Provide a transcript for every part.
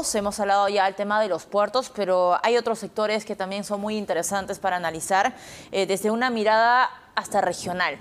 mineros, hemos hablado ya del tema de los puertos, pero hay otros sectores que también son muy interesantes para analizar desde una mirada hasta regional.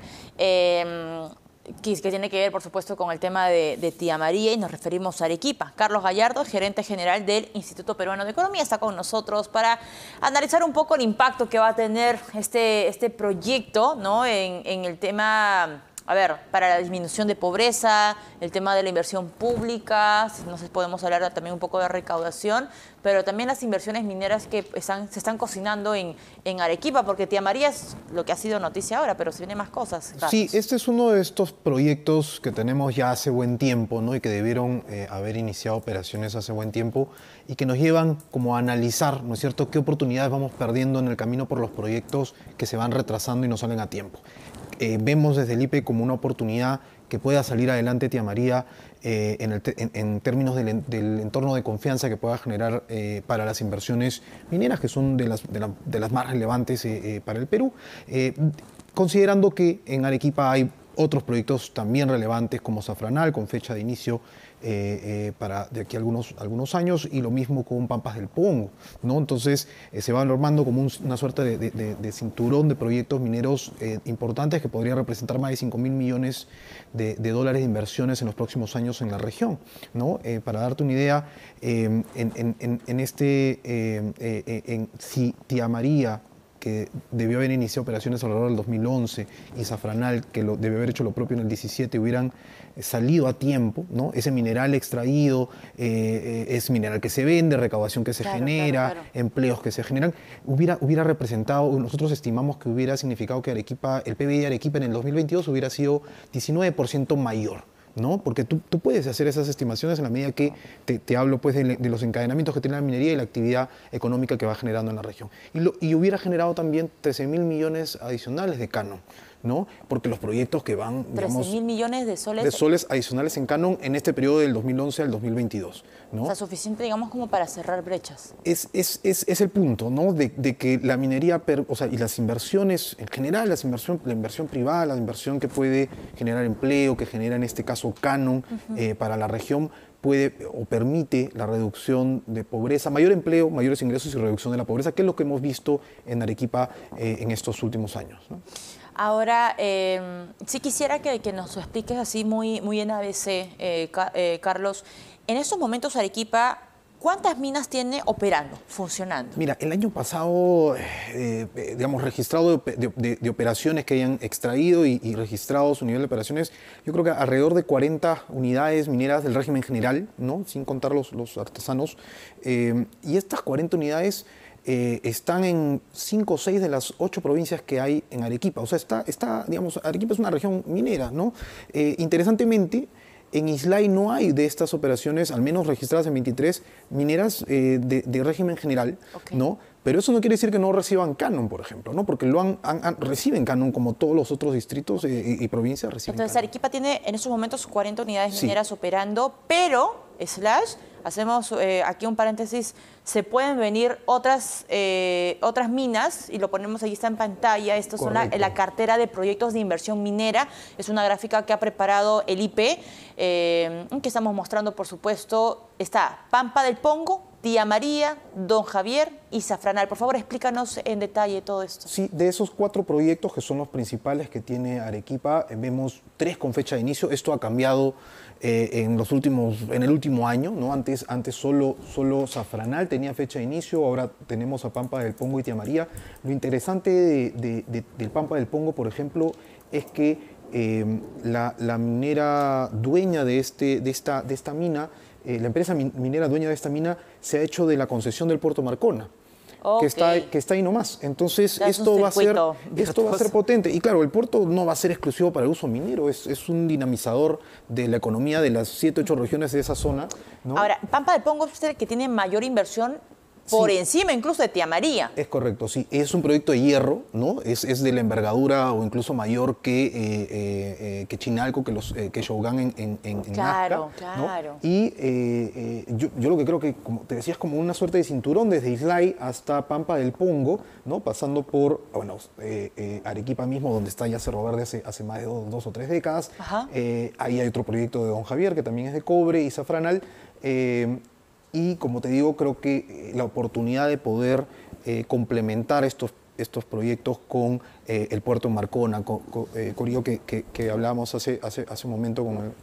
Que tiene que ver, por supuesto, con el tema de Tía María, y nos referimos a Arequipa. Carlos Gallardo, gerente general del Instituto Peruano de Economía, está con nosotros para analizar un poco el impacto que va a tener este proyecto, ¿no? en el tema, a ver, para la disminución de pobreza, el tema de la inversión pública, no sé, podemos hablar también un poco de recaudación, pero también las inversiones mineras que se están cocinando en Arequipa, porque Tía María es lo que ha sido noticia ahora, pero se vienen más cosas. Carlos. Sí, este es uno de estos proyectos que tenemos ya hace buen tiempo, ¿no? Y que debieron haber iniciado operaciones hace buen tiempo y que nos llevan como a analizar, ¿no es cierto?, qué oportunidades vamos perdiendo en el camino por los proyectos que se van retrasando y no salen a tiempo. Vemos desde el IPE como una oportunidad que pueda salir adelante Tía María en términos del entorno de confianza que pueda generar para las inversiones mineras, que son de las más relevantes para el Perú, considerando que en Arequipa hay otros proyectos también relevantes como Zafranal, con fecha de inicio para de aquí a algunos años, y lo mismo con Pampas del Pongo, ¿no? Entonces se va normando como una suerte de cinturón de proyectos mineros importantes que podría representar más de 5.000 millones de dólares de inversiones en los próximos años en la región, ¿no? Para darte una idea, si Tía María, que debió haber iniciado operaciones alrededor del 2011, y Zafranal, que debió haber hecho lo propio en el 17, hubieran salido a tiempo, ¿no? Ese mineral extraído es mineral que se vende, recaudación que se genera, empleos que se generan, hubiera representado, nosotros estimamos que hubiera significado que Arequipa, el PBI de Arequipa en el 2022 hubiera sido 19% mayor, ¿no? Porque tú puedes hacer esas estimaciones en la medida que te hablo pues de los encadenamientos que tiene la minería y la actividad económica que va generando en la región. Y hubiera generado también 13.000 millones adicionales de canon, ¿no? Porque los proyectos que van, digamos, 13.000 millones de soles. De soles adicionales en canon en este periodo del 2011 al 2022, ¿no? O sea, suficiente, digamos, como para cerrar brechas. Es el punto, ¿no? De que la minería, y las inversiones, en general, la inversión privada, la inversión que puede generar empleo, que genera en este caso canon para la región, puede o permite la reducción de pobreza, mayor empleo, mayores ingresos y reducción de la pobreza, que es lo que hemos visto en Arequipa en estos últimos años, ¿no? Ahora, sí quisiera que nos expliques así muy en ABC, Carlos. En estos momentos Arequipa, ¿cuántas minas tiene operando, funcionando? Mira, el año pasado, digamos, registrado de operaciones que hayan extraído y registrado su nivel de operaciones, yo creo que alrededor de 40 unidades mineras del régimen general, ¿no? Sin contar los artesanos. Y estas 40 unidades están en 5 o 6 de las 8 provincias que hay en Arequipa. O sea, digamos, Arequipa es una región minera, ¿no? Interesantemente, en Islay no hay de estas operaciones, al menos registradas en 23, mineras de régimen general, ¿no? Pero eso no quiere decir que no reciban canon, por ejemplo, ¿no? Porque reciben canon como todos los otros distritos y provincias reciben Entonces, canon. Arequipa tiene en estos momentos 40 unidades mineras operando, pero, hacemos aquí un paréntesis, se pueden venir otras minas, y lo ponemos ahí, está en pantalla. Estas son la cartera de proyectos de inversión minera. Es una gráfica que ha preparado el IPE, que estamos mostrando, por supuesto. Está Pampa del Pongo, Tía María, Don Javier y Zafranal. Por favor, explícanos en detalle todo esto. Sí, de esos 4 proyectos que son los principales que tiene Arequipa, vemos 3 con fecha de inicio. Esto ha cambiado en el último año, ¿no? Antes solo Zafranal tenía fecha de inicio, ahora tenemos a Pampa del Pongo y Tía María. Lo interesante del Pampa del Pongo, por ejemplo, es que la minera dueña de esta mina, la empresa minera dueña de esta mina, se ha hecho de la concesión del Puerto Marcona, que está ahí nomás. Entonces, esto va a ser potente. Y claro, el puerto no va a ser exclusivo para el uso minero, es un dinamizador de la economía de las 7 u 8 regiones de esa zona, ¿no? Ahora, Pampa del Pongo es el que tiene mayor inversión por encima incluso de Tía María. Es correcto, sí. Es un proyecto de hierro, ¿no? Es de la envergadura o incluso mayor que Chinalco, que Shougan en Nazca, ¿no? Y yo lo que creo que, como te decía, es como una suerte de cinturón desde Islay hasta Pampa del Pongo, ¿no? Pasando por, Arequipa mismo, donde está ya Cerro Verde hace más de 2 o 3 décadas. Ahí hay otro proyecto de Don Javier, que también es de cobre y Zafranal. y, como te digo, creo que la oportunidad de poder complementar estos proyectos con el puerto en Marcona, Corillo, que hablábamos hace un momento con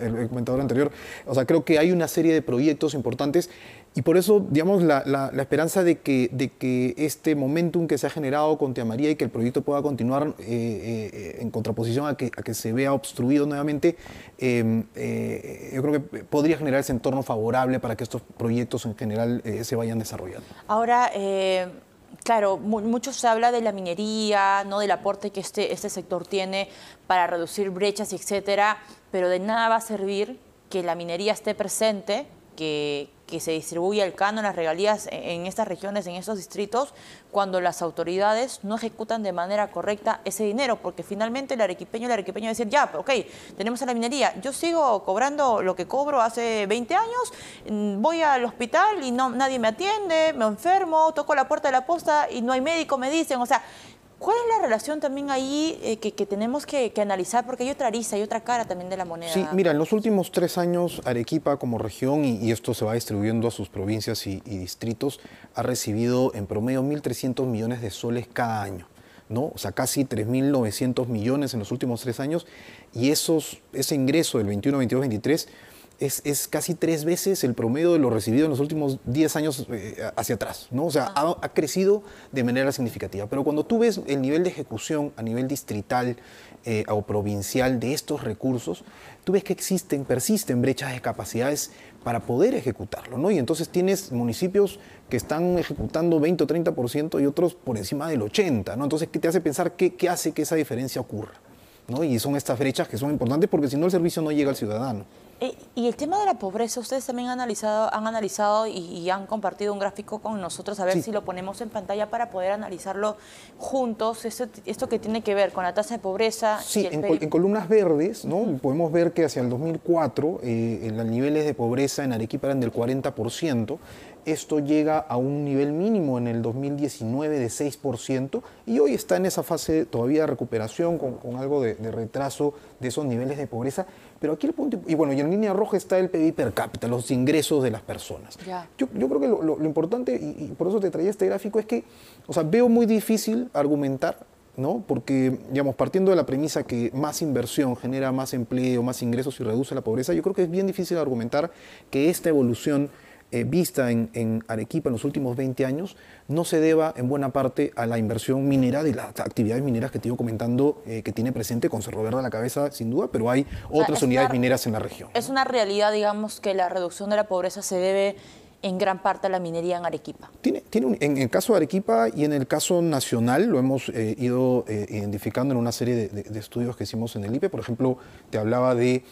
el comentador anterior. O sea, creo que hay una serie de proyectos importantes y por eso, digamos, la esperanza de que este momentum que se ha generado con Tía María y que el proyecto pueda continuar en contraposición a que se vea obstruido nuevamente, yo creo que podría generar ese entorno favorable para que estos proyectos en general se vayan desarrollando. Ahora, claro, mucho se habla de la minería, ¿no? Del aporte que este sector tiene para reducir brechas, etcétera, pero de nada va a servir que la minería esté presente, que se distribuya el canon, las regalías en estas regiones, en estos distritos, cuando las autoridades no ejecutan de manera correcta ese dinero, porque finalmente el arequipeño va a decir, ya, ok, tenemos a la minería, yo sigo cobrando lo que cobro hace 20 años, voy al hospital y nadie me atiende, me enfermo, toco la puerta de la posta y no hay médico, me dicen, o sea, ¿cuál es la relación también ahí que tenemos que analizar? Porque hay otra arista, hay otra cara también de la moneda. Sí, mira, en los últimos 3 años Arequipa como región, y esto se va distribuyendo a sus provincias y distritos, ha recibido en promedio 1.300 millones de soles cada año, ¿no? O sea, casi 3.900 millones en los últimos 3 años, y ese ingreso del 21, 22, 23 es casi 3 veces el promedio de lo recibido en los últimos 10 años hacia atrás, ¿no? O sea, ha crecido de manera significativa. Pero cuando tú ves el nivel de ejecución a nivel distrital o provincial de estos recursos, tú ves que persisten brechas de capacidades para poder ejecutarlo, ¿no? Y entonces tienes municipios que están ejecutando 20 o 30% y otros por encima del 80%, ¿no? Entonces, ¿qué te hace pensar qué hace que esa diferencia ocurra? ¿No? Y son estas brechas que son importantes porque si no el servicio no llega al ciudadano. Y el tema de la pobreza, ustedes también han analizado y han compartido un gráfico con nosotros, a ver Sí. si lo ponemos en pantalla para poder analizarlo juntos, esto que tiene que ver con la tasa de pobreza. Sí, y el PIB. en columnas verdes, ¿no? Podemos ver que hacia el 2004 los niveles de pobreza en Arequipa eran del 40%. Esto llega a un nivel mínimo en el 2019 de 6% y hoy está en esa fase todavía de recuperación con algo de retraso de esos niveles de pobreza. Pero aquí el punto, y bueno, y en línea roja está el PIB per cápita, los ingresos de las personas. Ya. Yo creo que lo importante, y por eso te traía este gráfico, es que, o sea, veo muy difícil argumentar, ¿no? Porque, digamos, partiendo de la premisa que más inversión genera más empleo, más ingresos y reduce la pobreza, yo creo que es bien difícil argumentar que esta evolución vista en Arequipa en los últimos 20 años no se deba en buena parte a la inversión minera de las actividades mineras que te iba comentando que tiene presente con Cerro Verde a la cabeza, sin duda, pero hay otras unidades mineras en la región. Es una realidad, digamos, que la reducción de la pobreza se debe en gran parte a la minería en Arequipa. En el caso de Arequipa y en el caso nacional lo hemos ido identificando en una serie de estudios que hicimos en el IPE. Por ejemplo, te hablaba de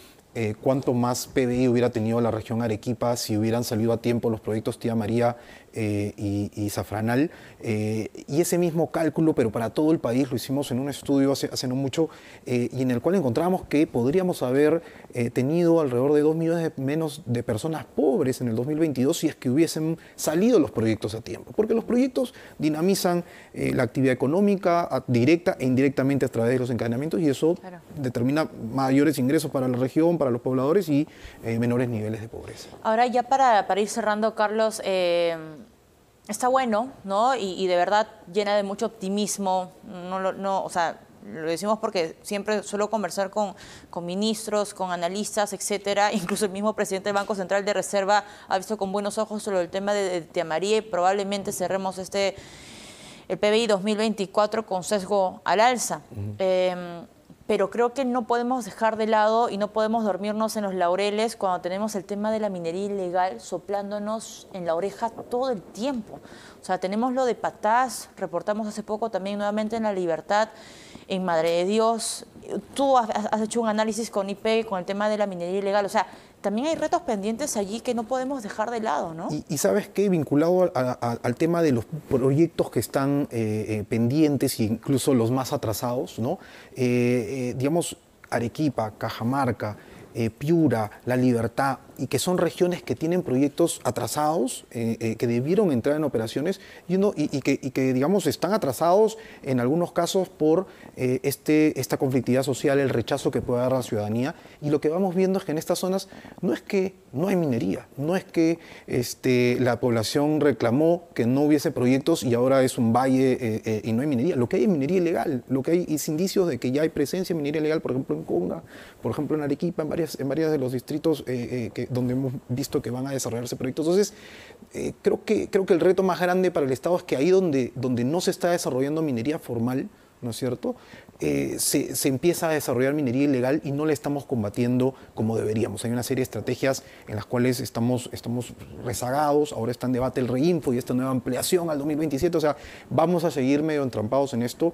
cuánto más PBI hubiera tenido la región Arequipa si hubieran salido a tiempo los proyectos Tía María y Zafranal. Y ese mismo cálculo, pero para todo el país, lo hicimos en un estudio hace no mucho, y en el cual encontramos que podríamos haber tenido alrededor de 2 millones menos de personas pobres en el 2022 si es que hubiesen salido los proyectos a tiempo. Porque los proyectos dinamizan la actividad económica directa e indirectamente a través de los encadenamientos y eso determina mayores ingresos para la región, para los pobladores y menores niveles de pobreza. Ahora ya para ir cerrando, Carlos, está bueno, ¿no? Y de verdad llena de mucho optimismo. O sea, lo decimos porque siempre suelo conversar con ministros, con analistas, etcétera. Incluso el mismo presidente del Banco Central de Reserva ha visto con buenos ojos sobre el tema de Tía María y probablemente cerremos el PBI 2024 con sesgo al alza. Pero creo que no podemos dejar de lado y no podemos dormirnos en los laureles cuando tenemos el tema de la minería ilegal soplándonos en la oreja todo el tiempo. O sea, tenemos lo de Patás, reportamos hace poco también nuevamente en La Libertad, en Madre de Dios. Tú has hecho un análisis con IP con el tema de la minería ilegal. O sea, también hay retos pendientes allí que no podemos dejar de lado, ¿no? Y ¿sabes qué? Vinculado al tema de los proyectos que están pendientes e incluso los más atrasados, ¿no? Digamos, Arequipa, Cajamarca, Piura, La Libertad, y que son regiones que tienen proyectos atrasados, que debieron entrar en operaciones y que, digamos, están atrasados en algunos casos por esta conflictividad social, el rechazo que puede dar la ciudadanía. Y lo que vamos viendo es que en estas zonas no es que no hay minería, no es que la población reclamó que no hubiese proyectos y ahora es un valle y no hay minería. Lo que hay es minería ilegal, lo que hay es indicios de que ya hay presencia de minería ilegal, por ejemplo en Conga, por ejemplo en Arequipa, en varios de los distritos donde hemos visto que van a desarrollarse proyectos. Entonces, creo que el reto más grande para el Estado es que ahí donde no se está desarrollando minería formal, ¿no es cierto?, se empieza a desarrollar minería ilegal y no la estamos combatiendo como deberíamos. Hay una serie de estrategias en las cuales estamos rezagados. Ahora está en debate el reinfo y esta nueva ampliación al 2027. O sea, vamos a seguir medio entrampados en esto.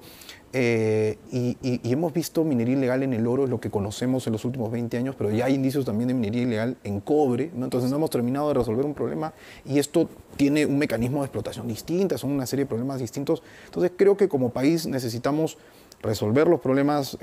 Y hemos visto minería ilegal en el oro, es lo que conocemos en los últimos 20 años, pero ya hay indicios también de minería ilegal en cobre, ¿no? Entonces no hemos terminado de resolver un problema y esto tiene un mecanismo de explotación distinta, son una serie de problemas distintos. Entonces creo que como país necesitamos resolver los problemas,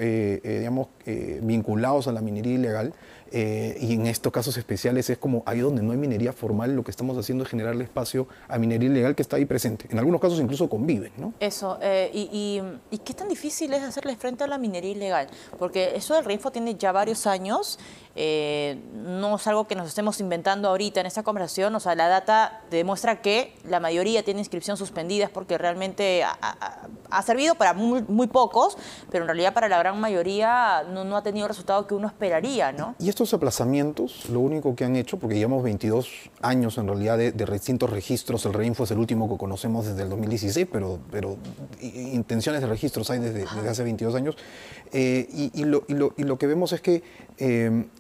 vinculados a la minería ilegal, y en estos casos especiales es como ahí donde no hay minería formal, lo que estamos haciendo es generarle espacio a minería ilegal que está ahí presente. En algunos casos incluso conviven, ¿no? Eso, ¿y qué tan difícil es hacerle frente a la minería ilegal? Porque eso del reinfo tiene ya varios años, no es algo que nos estemos inventando ahorita en esta conversación. O sea, la data demuestra que la mayoría tiene inscripción suspendida porque realmente ha servido para muy pocos, pero en realidad para la gran mayoría no ha tenido el resultado que uno esperaría, ¿no? Y estos aplazamientos, lo único que han hecho, porque llevamos 22 años en realidad de distintos registros, el reinfo es el último que conocemos desde el 2016, pero intenciones de registros hay desde hace 22 años, y lo que vemos es que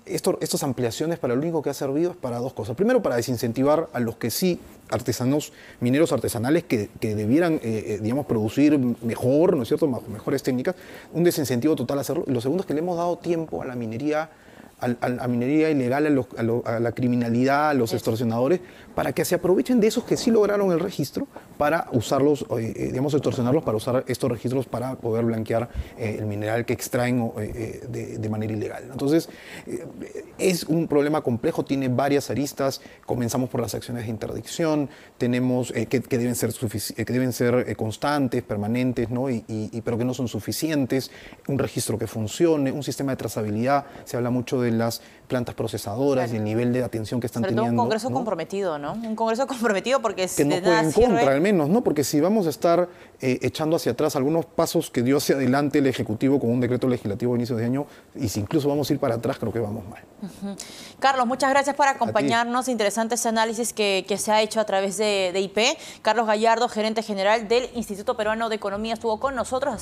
estas ampliaciones para lo único que ha servido es para dos cosas. Primero, para desincentivar a los que sí, artesanos, mineros artesanales que debieran, producir mejor, ¿no es cierto?, mejores técnicas, un desincentivo total a hacerlo. Y lo segundo es que le hemos dado tiempo a la minería, a minería ilegal, a la criminalidad, a los extorsionadores, para que se aprovechen de esos que sí lograron el registro para usarlos, extorsionarlos para usar estos registros para poder blanquear el mineral que extraen de manera ilegal. Entonces, es un problema complejo, tiene varias aristas. Comenzamos por las acciones de interdicción, tenemos que deben ser constantes, permanentes, ¿no? Pero que no son suficientes, un registro que funcione, un sistema de trazabilidad. Se habla mucho de las plantas procesadoras, claro, y el nivel de atención que están teniendo. Sobre todo un Congreso, ¿no?, comprometido, ¿no? Un Congreso comprometido porque que no juegue en contra, al menos, ¿no? Porque si vamos a estar echando hacia atrás algunos pasos que dio hacia adelante el Ejecutivo con un decreto legislativo a inicio de año, y si incluso vamos a ir para atrás, creo que vamos mal. Carlos, muchas gracias por acompañarnos. Interesante ese análisis que se ha hecho a través de IP. Carlos Gallardo, gerente general del Instituto Peruano de Economía, estuvo con nosotros.